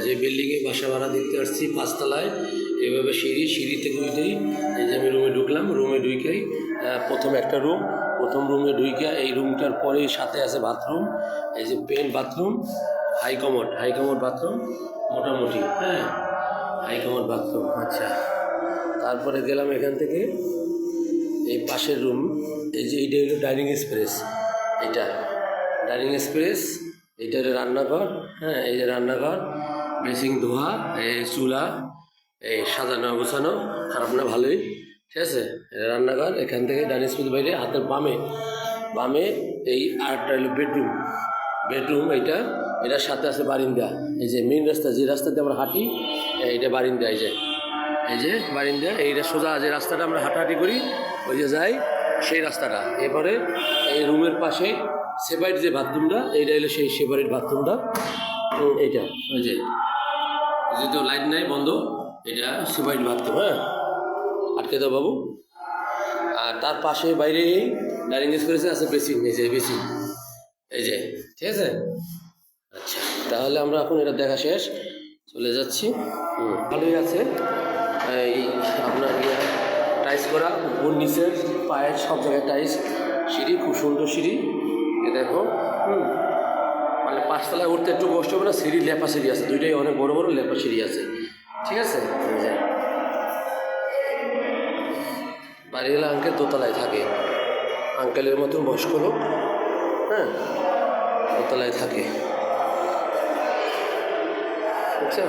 যে বিল্ডিংয়ে বাসা ভাড়া দেখতে আসছি 5 তলায়, এইভাবে সিঁড়ি থেকে উঠেই এই যে আমি রুমে ঢুকলাম। রুমে ঢুকেই প্রথম একটা রুম, প্রথম রুমে ঢুকে এই রুমটার পরেই সাথে আছে বাথরুম। এই যে pan bathroom, high commode bathroom মোটামুটি, হ্যাঁ হাই কমোড বাথরুম। আচ্ছা, তারপরে গেলাম এখান থেকে এই পাশের রুম। এই যে এইটা হলো ডাইনিং স্পেস, এটা ডাইনিং স্পেস, এইটা হলো রান্নাঘর। হ্যাঁ, এই যে রান্নাঘর, বেসিং ধোয়া, এই চুলা, এই সাজানো গোছানো, খারাপ না, ভালোই, ঠিক আছে। রান্নাঘর, এখান থেকে ডাইনিং স্পেস বাইরে হাতের বামে এই আরেকটা হলো বেডরুম এটার সাথে আছে বারিন্দা। এই যে মেইন রাস্তা, যে রাস্তাতে আমরা হাঁটি, এইটা বারিন্দা। এই যে বারিন্দা, এইটা সোজা যে রাস্তাটা আমরা হাঁটাহাঁটি করি, ওই যে যাই সেই রাস্তাটা। এরপরে এই রুমের পাশে সেপারেট যে বাথরুমটা, এইটা হলো সেই সেপারেট বাথরুমটা। এইটা ওই যে যেহেতু লাইট নাই, বন্ধ, এটা সেপারেট বাথরুম। হ্যাঁ, আটকে দাও বাবু। আর তার পাশে বাইরে ডাইনিং স্পেসে আছে বেসিন, এই যে বেসিন, এই যে, ঠিক আছে। আচ্ছা, তাহলে আমরা এখন এটা দেখা শেষ, চলে যাচ্ছি। ভালোই আছে। এই আপনার টাইস করা, উপর নিচের পায়ের সব জায়গায় টাইস, সিঁড়ি খুব সুন্দর সিঁড়ি, এ দেখো। মানে 5 তলায় উঠতে একটু কষ্ট হবে না, সিঁড়ি লেপা সিঁড়ি আছে, দুইটাই অনেক বড় বড় লেপা সিঁড়ি আছে, ঠিক আছে। বাড়িওয়ালা আঙ্কেল দোতলায় থাকে, আঙ্কেলের মতন বয়স্ক লোক, হ্যাঁ, দোতলায় থাকে, বুঝছো।